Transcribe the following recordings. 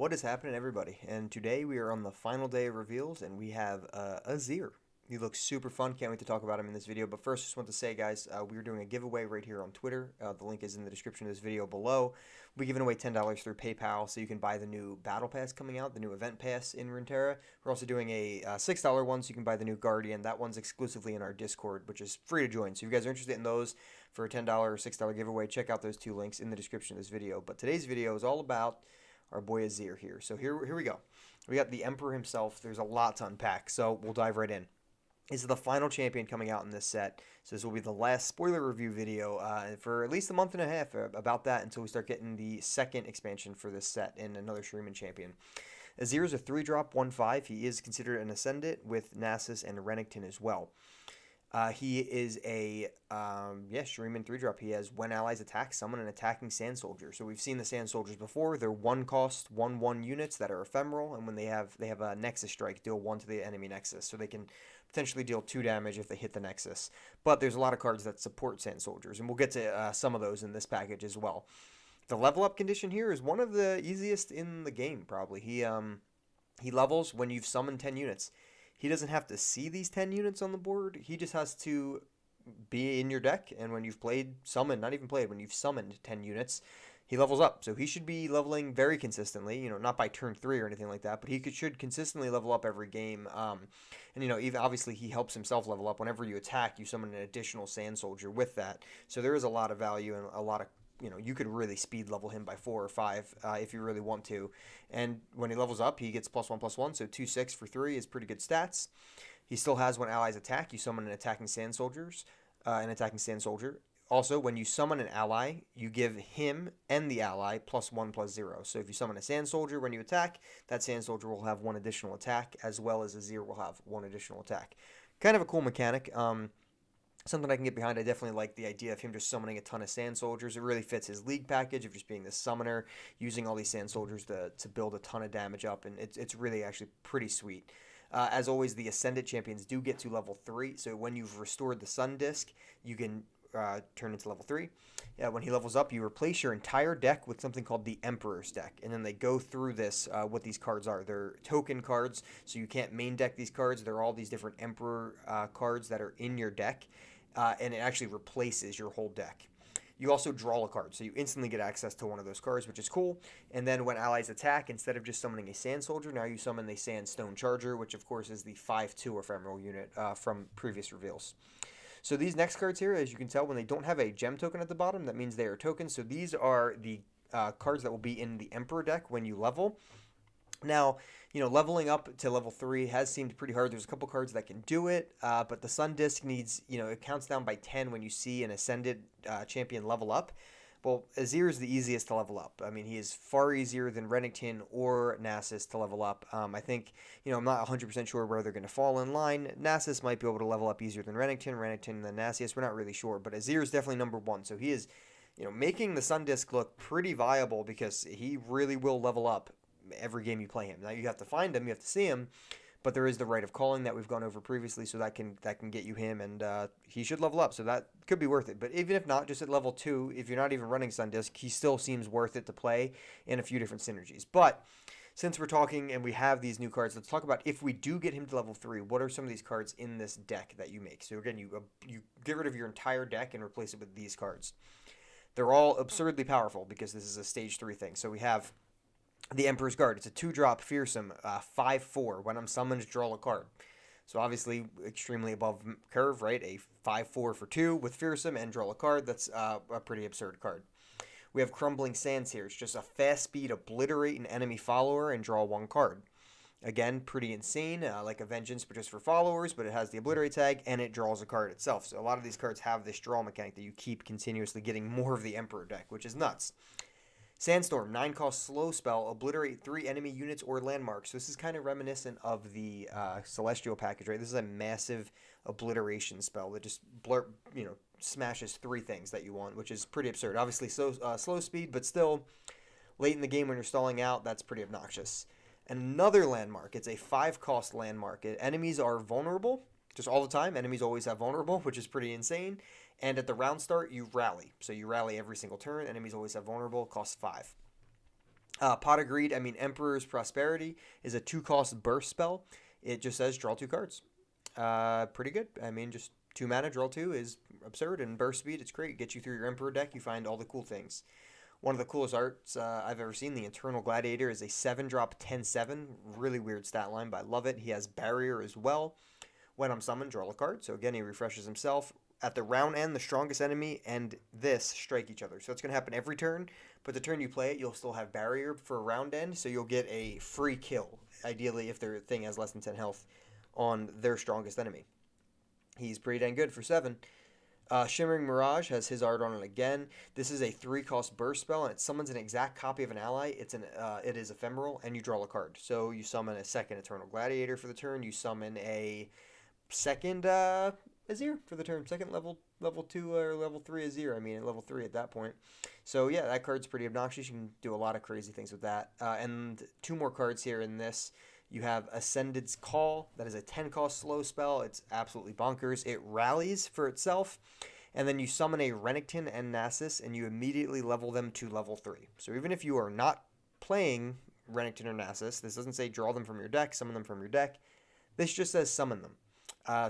What is happening, everybody? And today we are on the final day of reveals, and we have Azir. He looks super fun. Can't wait to talk about him in this video. But first, just want to say, guys, we're doing a giveaway right here on Twitter. The link is in the description of this video below. We're giving away $10 through PayPal, so you can buy the new Battle Pass coming out, the new Event Pass in Runeterra. We're also doing a $6 one, so you can buy the new Guardian. That one's exclusively in our Discord, which is free to join. So if you guys are interested in those for a $10 or $6 giveaway, check out those two links in the description of this video. But today's video is all about our boy Azir here. So here we go. We got the Emperor himself. There's a lot to unpack, so we'll dive right in. This is the final champion coming out in this set, so this will be the last spoiler review video for at least a month and a half about that until we start getting the second expansion for this set and another Shurima champion. Azir is a 3-drop 1/5. He is considered an Ascendant with Nasus and Renekton as well. He is a Shuriman 3-drop. He has when allies attack, summon an attacking Sand Soldier. So we've seen the Sand Soldiers before. They're 1-cost, 1/1 units that are ephemeral, and when they have a Nexus Strike, deal 1 to the enemy Nexus. So they can potentially deal 2 damage if they hit the Nexus. But there's a lot of cards that support Sand Soldiers, and we'll get to some of those in this package as well. The level up condition here is one of the easiest in the game, probably. He levels when you've summoned 10 units. He doesn't have to see these 10 units on the board. He just has to be in your deck, and when you've when you've summoned 10 units, he levels up. So he should be leveling very consistently, not by turn 3 or anything like that, but should consistently level up every game. And, even obviously he helps himself level up. Whenever you attack, you summon an additional Sand Soldier with that. So there is a lot of value and a lot of you could really speed level him by 4 or 5 if you really want to. And when he levels up, he gets +1/+1, so 2/6 for 3 is pretty good stats. He still has when allies attack, you summon an attacking Sand Soldier. Also, when you summon an ally, you give him and the ally +1/+0. So if you summon a Sand Soldier when you attack, that Sand Soldier will have 1 additional attack, as well as Azir will have 1 additional attack. Kind of a cool mechanic. Something I can get behind. I definitely like the idea of him just summoning a ton of Sand Soldiers. It really fits his league package of just being the summoner, using all these Sand Soldiers to build a ton of damage up, and it's really actually pretty sweet. As always, the Ascendant champions do get to level 3, so when you've restored the Sun Disc, you can turn into level 3. When he levels up, you replace your entire deck with something called the Emperor's deck, and then they go through this, what these cards are. They're token cards, so you can't main deck these cards. They're all these different Emperor cards that are in your deck, and it actually replaces your whole deck. You also draw a card, so you instantly get access to one of those cards, which is cool. And then when allies attack, instead of just summoning a Sand Soldier, now you summon the Sandstone Charger, which of course is the 5/2 ephemeral unit from previous reveals. So these next cards here, as you can tell, when they don't have a gem token at the bottom, that means they are tokens. So these are the cards that will be in the Emperor deck when you level. Now, leveling up to level 3 has seemed pretty hard. There's a couple cards that can do it, but the Sun Disc needs, it counts down by 10 when you see an Ascended champion level up. Well, Azir is the easiest to level up. I mean, he is far easier than Renekton or Nasus to level up. I think, I'm not 100% sure where they're going to fall in line. Nasus might be able to level up easier than Renekton than Nasus. We're not really sure, but Azir is definitely number 1. So he is, making the Sun Disc look pretty viable because he really will level up every game you play him. Now you have to find him, you have to see him, but there is the Rite of Calling that we've gone over previously, so that can get you him, and he should level up, so that could be worth it. But even if not, just at level 2, if you're not even running Sun Disc, he still seems worth it to play in a few different synergies. But since we're talking and we have these new cards, let's talk about if we do get him to level 3, what are some of these cards in this deck that you make? So again, you get rid of your entire deck and replace it with these cards. They're all absurdly powerful because this is a stage 3 thing. So we have the Emperor's Guard. It's a 2-drop fearsome 5/4. When I'm summoned, draw a card. So obviously extremely above curve, right? A 5/4 for 2 with fearsome and draw a card. That's a pretty absurd card. We have Crumbling Sands here. It's just a fast speed obliterate an enemy follower and draw 1 card. Again, pretty insane, like a Vengeance, but just for followers, but it has the obliterate tag and it draws a card itself. So a lot of these cards have this draw mechanic that you keep continuously getting more of the Emperor deck, which is nuts. Sandstorm, 9-cost slow spell, obliterate 3 enemy units or landmarks. So this is kind of reminiscent of the Celestial package, right? This is a massive obliteration spell that just smashes 3 things that you want, which is pretty absurd. Obviously, slow speed, but still, late in the game when you're stalling out, that's pretty obnoxious. Another landmark, it's a 5-cost landmark. Enemies are vulnerable, just all the time. Enemies always have vulnerable, which is pretty insane. And at the round start, you rally. So you rally every single turn. Enemies always have vulnerable, costs 5. Pot of Greed, I mean, Emperor's Prosperity is a 2-cost burst spell. It just says draw 2 cards. Pretty good. I mean, just 2 mana, draw 2 is absurd, and burst speed, it's great. Get you through your Emperor deck, you find all the cool things. One of the coolest arts I've ever seen, the Eternal Gladiator, is a 7-drop 10/7. Really weird stat line, but I love it. He has Barrier as well. When I'm summoned, draw a card. So again, he refreshes himself. At the round end, the strongest enemy and this strike each other. So it's going to happen every turn, but the turn you play it, you'll still have Barrier for a round end, so you'll get a free kill, ideally if their thing has less than 10 health on their strongest enemy. He's pretty dang good for 7. Shimmering Mirage has his art on it again. This is a 3-cost burst spell, and it summons an exact copy of an ally. It is ephemeral, and you draw a card. So you summon a second Eternal Gladiator for the turn. You summon a second Azir for the turn. Second level 2 or level 3 Azir. I mean, at level 3 at that point. So yeah, that card's pretty obnoxious. You can do a lot of crazy things with that. And 2 more cards here in this. You have Ascended's Call. That is a 10-cost slow spell. It's absolutely bonkers. It rallies for itself. And then you summon a Renekton and Nasus, and you immediately level them to level 3. So even if you are not playing Renekton or Nasus, this doesn't say draw them from your deck, summon them from your deck. This just says summon them.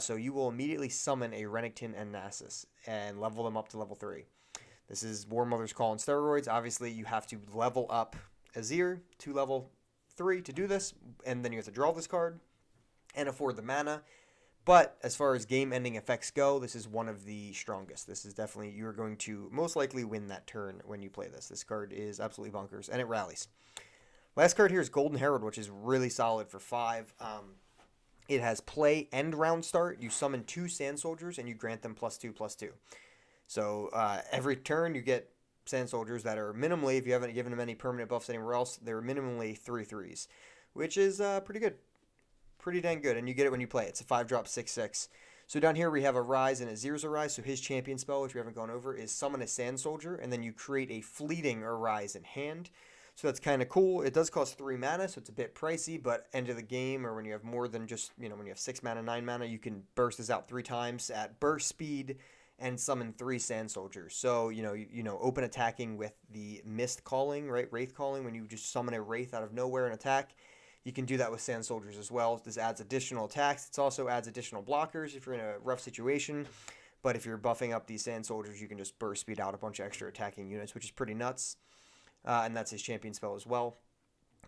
So you will immediately summon a Renekton and Nasus and level them up to level 3. This is War Mother's Call on steroids. Obviously, you have to level up Azir to level 3 to do this, and then you have to draw this card and afford the mana. But as far as game-ending effects go, this is one of the strongest. This is definitely, you're going to most likely win that turn when you play this. This card is absolutely bonkers, and it rallies. Last card here is Golden Herald, which is really solid for 5. It has play and round start. You summon 2 Sand Soldiers, and you grant them +2/+2. So every turn you get Sand Soldiers that are minimally, if you haven't given them any permanent buffs anywhere else, they're minimally 3/3s, which is pretty good. Pretty dang good, and you get it when you play. It's a 5-drop 6/6. So down here we have a Rise and a Azir's Arise. So his champion spell, which we haven't gone over, is summon a Sand Soldier, and then you create a fleeting Arise in hand. So that's kind of cool. It does cost 3 mana, so it's a bit pricey, but end of the game, or when you have more than just, when you have 6 mana, 9 mana, you can burst this out 3 times at burst speed and summon 3 Sand Soldiers. So, open attacking with the Mist Calling, right? Wraith Calling, when you just summon a Wraith out of nowhere and attack. You can do that with Sand Soldiers as well. This adds additional attacks. It also adds additional blockers if you're in a rough situation. But if you're buffing up these Sand Soldiers, you can just burst speed out a bunch of extra attacking units, which is pretty nuts. And that's his champion spell as well.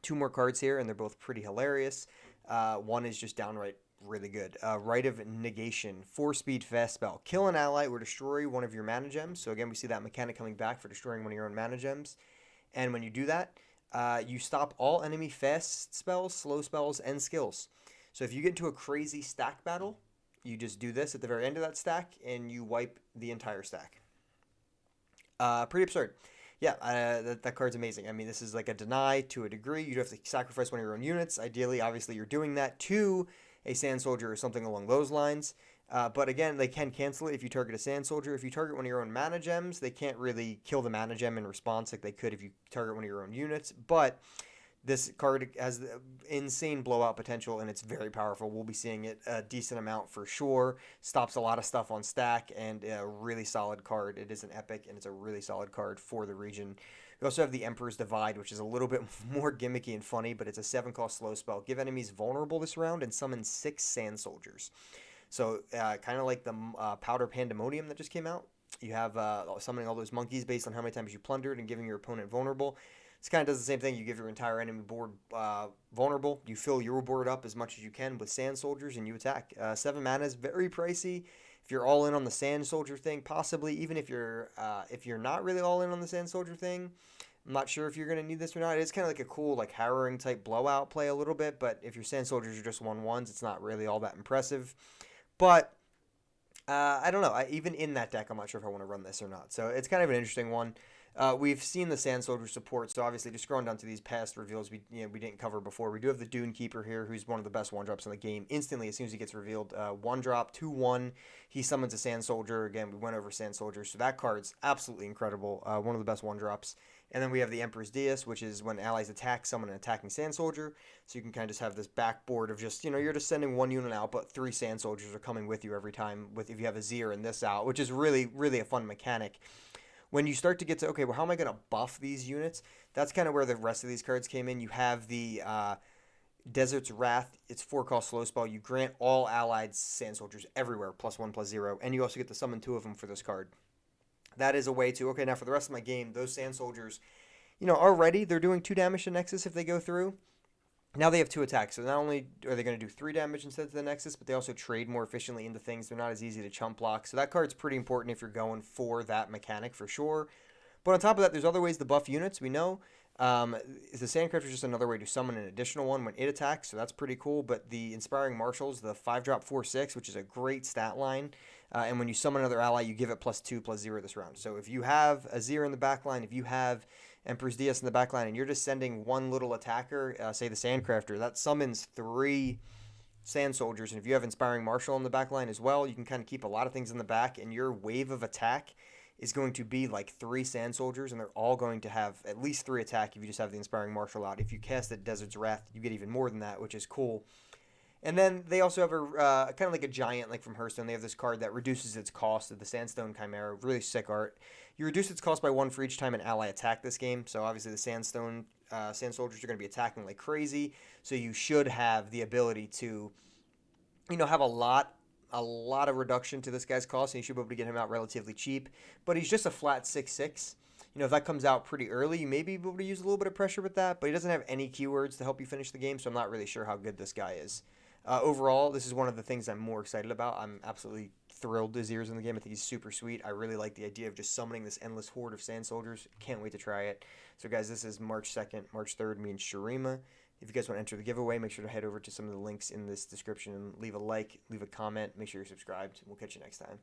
2 more cards here, and they're both pretty hilarious. One is just downright really good. Rite of Negation, 4-speed fast spell. Kill an ally or destroy one of your mana gems. So again, we see that mechanic coming back for destroying one of your own mana gems. And when you do that, you stop all enemy fast spells, slow spells, and skills. So if you get into a crazy stack battle, you just do this at the very end of that stack, and you wipe the entire stack. Pretty absurd. Yeah, that card's amazing. I mean, this is like a deny to a degree. You have to sacrifice one of your own units. Ideally, obviously, you're doing that to a Sand Soldier or something along those lines. But again, they can cancel it if you target a Sand Soldier. If you target one of your own mana gems, they can't really kill the mana gem in response like they could if you target one of your own units. But this card has insane blowout potential, and it's very powerful. We'll be seeing it a decent amount for sure. Stops a lot of stuff on stack, and a really solid card. It is an epic, and it's a really solid card for the region. We also have the Emperor's Divide, which is a little bit more gimmicky and funny, but it's a 7-cost slow spell. Give enemies vulnerable this round and summon 6 Sand Soldiers. So kind of like the Powder Pandemonium that just came out. You have summoning all those monkeys based on how many times you plundered and giving your opponent vulnerable. This kind of does the same thing. You give your entire enemy board vulnerable. You fill your board up as much as you can with Sand Soldiers, and you attack. 7 mana is very pricey. If you're all in on the Sand Soldier thing, possibly. Even if you're not really all in on the Sand Soldier thing, I'm not sure if you're going to need this or not. It's kind of like a cool, like, harrowing type blowout play a little bit, but if your Sand Soldiers are just 1/1s, it's not really all that impressive. But I don't know. Even in that deck, I'm not sure if I want to run this or not. So it's kind of an interesting one. We've seen the Sand Soldier support, so obviously just scrolling down to these past reveals we didn't cover before. We do have the Dune Keeper here, who's one of the best 1-drops in the game. Instantly, as soon as he gets revealed, 1-drop, 2/1, he summons a Sand Soldier. Again, we went over Sand Soldier, so that card's absolutely incredible. One of the best 1-drops. And then we have the Emperor's Dais, which is when allies attack, summon an attacking Sand Soldier. So you can kind of just have this backboard of just, you're just sending 1 unit out, but 3 Sand Soldiers are coming with you every time, if you have Azir and this out, which is really, really a fun mechanic. when you start to get to, okay, well, how am I going to buff these units? That's kind of where the rest of these cards came in. You have the Desert's Wrath. It's 4-cost slow spell. You grant all allied sand soldiers everywhere +1/+0, and you also get to summon 2 of them for this card. That is a way to, okay, now for the rest of my game, those sand soldiers, already they're doing 2 damage to Nexus if they go through. Now they have 2 attacks, so not only are they going to do 3 damage instead of the Nexus, but they also trade more efficiently into things. They're not as easy to chump block, so that card's pretty important if you're going for that mechanic for sure. But on top of that, there's other ways to buff units, we know. The Sandcrafter is just another way to summon an additional one when it attacks, so that's pretty cool. But the Inspiring Marshals, the 5-drop 4/6, which is a great stat line, and when you summon another ally, you give it +2/+0 this round. So if you have Azir in the backline, if you have Empress Diaz in the backline, and you're just sending one little attacker, say the Sandcrafter, that summons 3 Sand Soldiers. And if you have Inspiring Marshal in the backline as well, you can kind of keep a lot of things in the back, and your wave of attack is going to be like 3 Sand Soldiers, and they're all going to have at least 3 attack if you just have the Inspiring Marshal out. If you cast it Desert's Wrath, you get even more than that, which is cool. And then they also have a kind of like a giant, like from Hearthstone. They have this card that reduces its cost of the Sandstone Chimera. Really sick art. You reduce its cost by 1 for each time an ally attack this game. So obviously the Sand Soldiers are going to be attacking like crazy. So you should have the ability to, have a lot of reduction to this guy's cost, and you should be able to get him out relatively cheap. But he's just a flat 6/6. If that comes out pretty early, you may be able to use a little bit of pressure with that, but he doesn't have any keywords to help you finish the game, so I'm not really sure how good this guy is. Overall, this is one of the things I'm more excited about. I'm absolutely thrilled Azir's in the game. I think he's super sweet. I really like the idea of just summoning this endless horde of Sand Soldiers. Can't wait to try it. So guys, this is March 2nd, March 3rd, me and Shurima. If you guys want to enter the giveaway, make sure to head over to some of the links in this description and leave a like, leave a comment, make sure you're subscribed. We'll catch you next time.